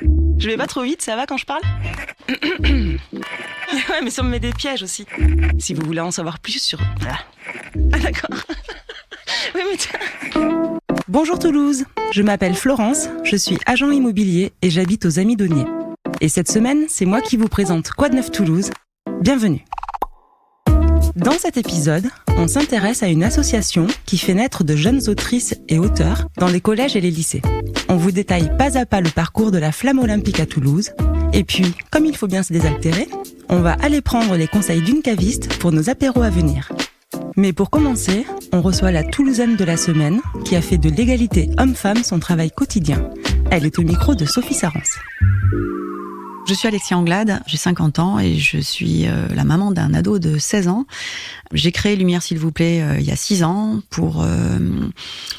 Je vais pas trop vite, ça va quand je parle? Ouais, mais ça me met des pièges aussi. Si vous voulez en savoir plus sur... Ah d'accord. Oui, mais tiens. Bonjour Toulouse, je m'appelle Florence, je suis agent immobilier et j'habite aux Amis d'Aulniers. Et cette semaine, c'est moi qui vous présente Quoi de neuf Toulouse. Bienvenue. Dans cet épisode, on s'intéresse à une association qui fait naître de jeunes autrices et auteurs dans les collèges et les lycées. On vous détaille pas à pas le parcours de la Flamme Olympique à Toulouse. Et puis, comme il faut bien se désaltérer, on va aller prendre les conseils d'une caviste pour nos apéros à venir. Mais pour commencer, on reçoit la Toulousaine de la semaine qui a fait de l'égalité homme-femme son travail quotidien. Elle est au micro de Sophie Sarence. Je suis Alexia Anglade, j'ai 50 ans et je suis la maman d'un ado de 16 ans. J'ai créé Lumière s'il vous plaît il y a 6 ans pour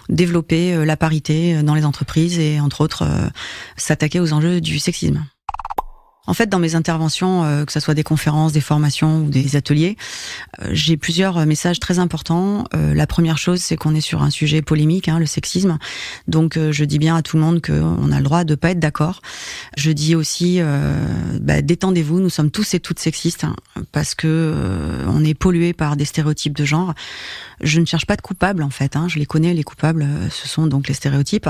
développer la parité dans les entreprises et entre autres s'attaquer aux enjeux du sexisme. En fait, dans mes interventions, que ce soit des conférences, des formations ou des ateliers, j'ai plusieurs messages très importants. La première chose, c'est qu'on est sur un sujet polémique, le sexisme. Donc, je dis bien à tout le monde qu'on a le droit de pas être d'accord. Je dis aussi, détendez-vous, nous sommes tous et toutes sexistes, parce que on est pollué par des stéréotypes de genre. Je ne cherche pas de coupables, en fait. Je les connais, les coupables, ce sont donc les stéréotypes.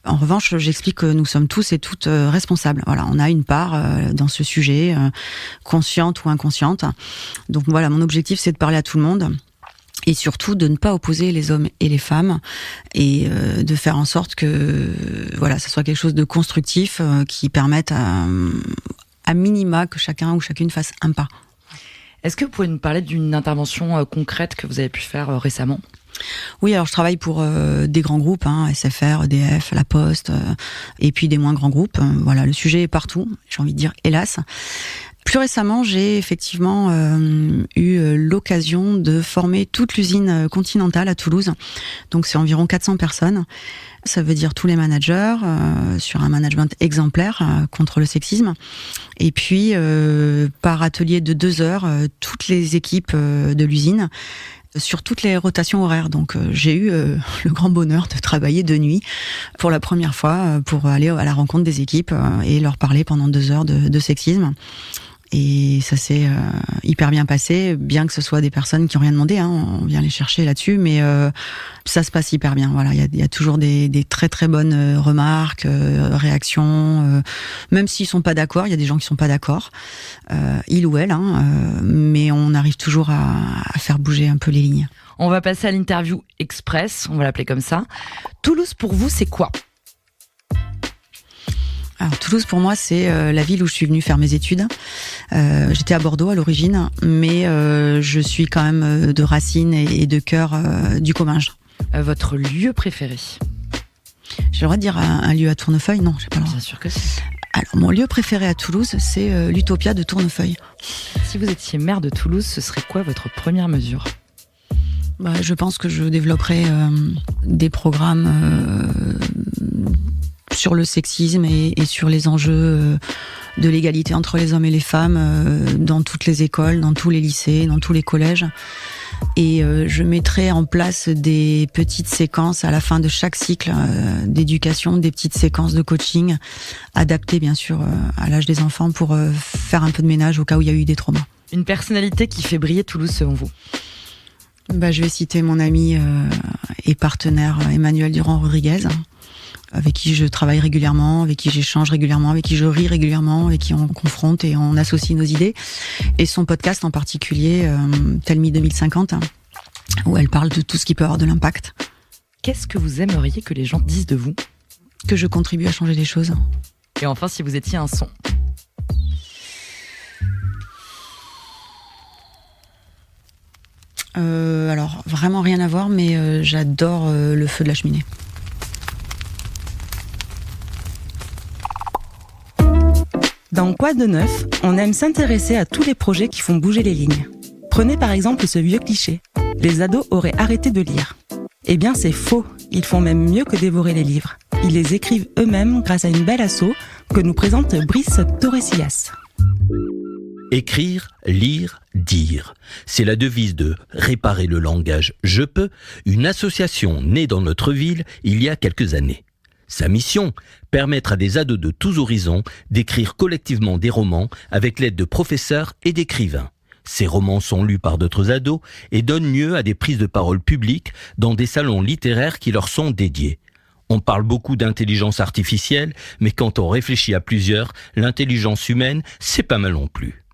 En revanche, j'explique que nous sommes tous et toutes responsables. Voilà, on a une part dans ce sujet, consciente ou inconsciente. Donc voilà, mon objectif, c'est de parler à tout le monde. Et surtout, de ne pas opposer les hommes et les femmes. Et de faire en sorte que ça soit quelque chose de constructif qui permette à minima que chacun ou chacune fasse un pas. Est-ce que vous pouvez nous parler d'une intervention concrète que vous avez pu faire récemment ? Oui, alors je travaille pour des grands groupes, SFR, EDF, La Poste, et puis des moins grands groupes. Voilà, le sujet est partout, j'ai envie de dire hélas. Plus récemment, j'ai effectivement eu l'occasion de former toute l'usine Continentale à Toulouse. Donc c'est environ 400 personnes. Ça veut dire tous les managers sur un management exemplaire contre le sexisme. Et puis, par atelier de 2 heures, toutes les équipes de l'usine sur toutes les rotations horaires. Donc j'ai eu le grand bonheur de travailler de nuit pour la première fois pour aller à la rencontre des équipes et leur parler pendant 2 heures de sexisme. Et ça s'est hyper bien passé, bien que ce soit des personnes qui n'ont rien demandé, on vient les chercher là-dessus, mais ça se passe hyper bien. Voilà, il y a toujours des très très bonnes remarques, réactions, même s'ils sont pas d'accord, il y a des gens qui sont pas d'accord, il ou elle, mais on arrive toujours à faire bouger un peu les lignes. On va passer à l'interview express, on va l'appeler comme ça. Toulouse pour vous, c'est quoi ? Alors Toulouse pour moi c'est la ville où je suis venue faire mes études. J'étais à Bordeaux à l'origine, mais je suis quand même de racines et de cœur du Comminges. Votre lieu préféré ? J'ai le droit de dire un lieu à Tournefeuille ? Non, j'ai pas le droit. Bien sûr que si. Alors mon lieu préféré à Toulouse c'est l'Utopia de Tournefeuille. Si vous étiez maire de Toulouse, ce serait quoi votre première mesure ? Je pense que je développerais des programmes sur le sexisme et sur les enjeux de l'égalité entre les hommes et les femmes dans toutes les écoles, dans tous les lycées, dans tous les collèges. Et je mettrai en place des petites séquences à la fin de chaque cycle d'éducation, des petites séquences de coaching adaptées bien sûr à l'âge des enfants pour faire un peu de ménage au cas où il y a eu des traumas. Une personnalité qui fait briller Toulouse selon vous ? Je vais citer mon ami et partenaire Emmanuel Durand-Rodriguez, avec qui je travaille régulièrement, avec qui j'échange régulièrement, avec qui je ris régulièrement, avec qui on confronte et on associe nos idées. Et son podcast en particulier, Tell Me 2050, où elle parle de tout ce qui peut avoir de l'impact. Qu'est-ce que vous aimeriez que les gens disent de vous ? Que je contribue à changer les choses. Et enfin, si vous étiez un son ? Alors, vraiment rien à voir, mais j'adore le feu de la cheminée. Dans Quoi de neuf, on aime s'intéresser à tous les projets qui font bouger les lignes. Prenez par exemple ce vieux cliché. Les ados auraient arrêté de lire. Eh bien c'est faux, ils font même mieux que dévorer les livres. Ils les écrivent eux-mêmes grâce à une belle asso que nous présente Brice Torresillas. Écrire, lire, dire. C'est la devise de Réparer le langage, je peux, une association née dans notre ville il y a quelques années. Sa mission, permettre à des ados de tous horizons d'écrire collectivement des romans avec l'aide de professeurs et d'écrivains. Ces romans sont lus par d'autres ados et donnent lieu à des prises de parole publiques dans des salons littéraires qui leur sont dédiés. On parle beaucoup d'intelligence artificielle, mais quand on réfléchit à plusieurs, l'intelligence humaine, c'est pas mal non plus.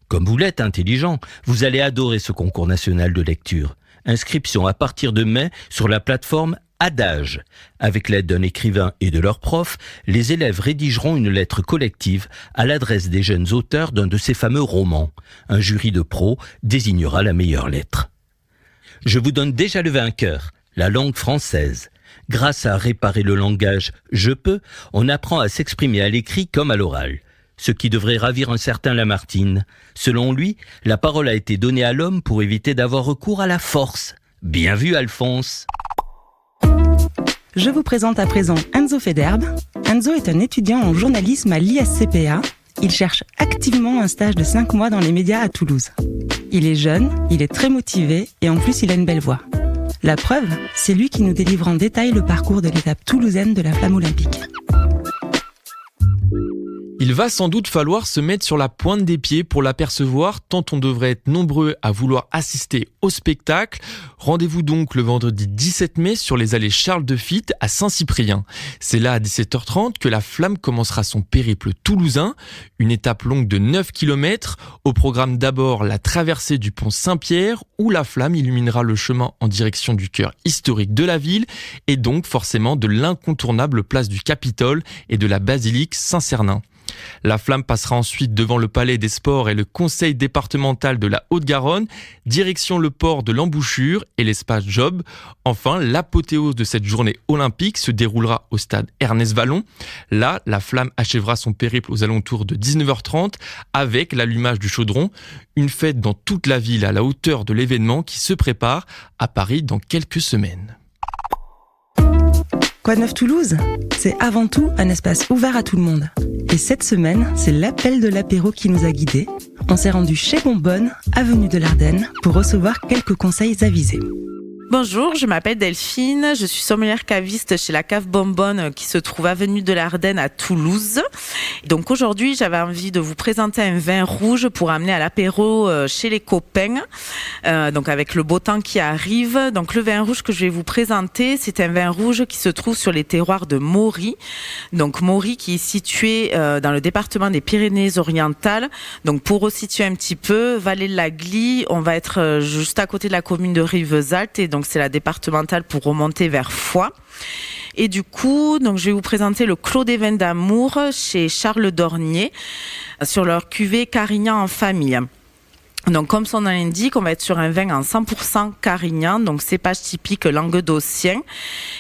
Comme vous l'êtes intelligent, vous allez adorer ce concours national de lecture. Inscription à partir de mai sur la plateforme Adage. Avec l'aide d'un écrivain et de leur prof, les élèves rédigeront une lettre collective à l'adresse des jeunes auteurs d'un de ces fameux romans. Un jury de pros désignera la meilleure lettre. Je vous donne déjà le vainqueur, la langue française. Grâce à réparer le langage « je peux », on apprend à s'exprimer à l'écrit comme à l'oral. Ce qui devrait ravir un certain Lamartine. Selon lui, la parole a été donnée à l'homme pour éviter d'avoir recours à la force. Bien vu, Alphonse. Je vous présente à présent Enzo Federbe. Enzo est un étudiant en journalisme à l'ISCPA. Il cherche activement un stage de 5 mois dans les médias à Toulouse. Il est jeune, il est très motivé et en plus il a une belle voix. La preuve, c'est lui qui nous délivre en détail le parcours de l'étape toulousaine de la flamme olympique. Il va sans doute falloir se mettre sur la pointe des pieds pour l'apercevoir, tant on devrait être nombreux à vouloir assister au spectacle. Rendez-vous donc le vendredi 17 mai sur les allées Charles de Fitte à Saint-Cyprien. C'est là à 17h30 que la flamme commencera son périple toulousain, une étape longue de 9 km. Au programme d'abord la traversée du pont Saint-Pierre où la flamme illuminera le chemin en direction du cœur historique de la ville et donc forcément de l'incontournable place du Capitole et de la basilique Saint-Cernin. La flamme passera ensuite devant le Palais des Sports et le Conseil départemental de la Haute-Garonne, direction le port de l'Embouchure et l'espace Job. Enfin, l'apothéose de cette journée olympique se déroulera au stade Ernest Vallon. Là, la flamme achèvera son périple aux alentours de 19h30 avec l'allumage du chaudron, une fête dans toute la ville à la hauteur de l'événement qui se prépare à Paris dans quelques semaines. Quoi de neuf Toulouse ? C'est avant tout un espace ouvert à tout le monde. Et cette semaine, c'est l'appel de l'apéro qui nous a guidés. On s'est rendu chez Bonbonne, avenue de l'Ardenne, pour recevoir quelques conseils avisés. Bonjour, je m'appelle Delphine, je suis sommelière caviste chez la cave Bonbonne qui se trouve avenue de l'Ardenne à Toulouse. Donc aujourd'hui, j'avais envie de vous présenter un vin rouge pour amener à l'apéro chez les copains. Donc avec le beau temps qui arrive. Donc le vin rouge que je vais vous présenter, c'est un vin rouge qui se trouve sur les terroirs de Maury. Donc Maury qui est situé dans le département des Pyrénées-Orientales. Donc pour resituer un petit peu, Vallée de la Glie, on va être juste à côté de la commune de Rivesaltes et donc c'est la départementale pour remonter vers Foix. Et du coup, donc je vais vous présenter le Clos des vins d'amour chez Charles Dornier sur leur cuvée Carignan en famille. Donc comme son nom l'indique, on va être sur un vin en 100% Carignan, donc cépage typique languedocien.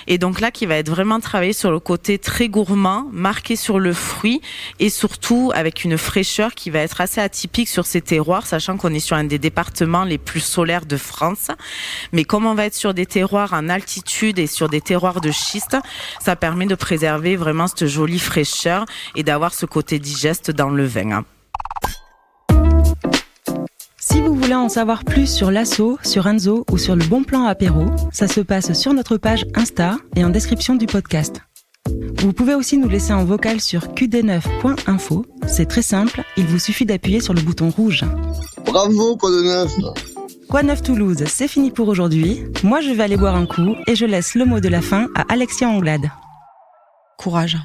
Et donc là, qui va être vraiment travaillé sur le côté très gourmand, marqué sur le fruit et surtout avec une fraîcheur qui va être assez atypique sur ces terroirs, sachant qu'on est sur un des départements les plus solaires de France. Mais comme on va être sur des terroirs en altitude et sur des terroirs de schiste, ça permet de préserver vraiment cette jolie fraîcheur et d'avoir ce côté digeste dans le vin. Si vous voulez en savoir plus sur l'Asso, sur Enzo ou sur le Bon Plan Apéro, ça se passe sur notre page Insta et en description du podcast. Vous pouvez aussi nous laisser un vocal sur qd9.info. C'est très simple, il vous suffit d'appuyer sur le bouton rouge. Bravo, Quoi de neuf ? Quoi de neuf Toulouse, c'est fini pour aujourd'hui. Moi, je vais aller boire un coup et je laisse le mot de la fin à Alexia Anglade. Courage.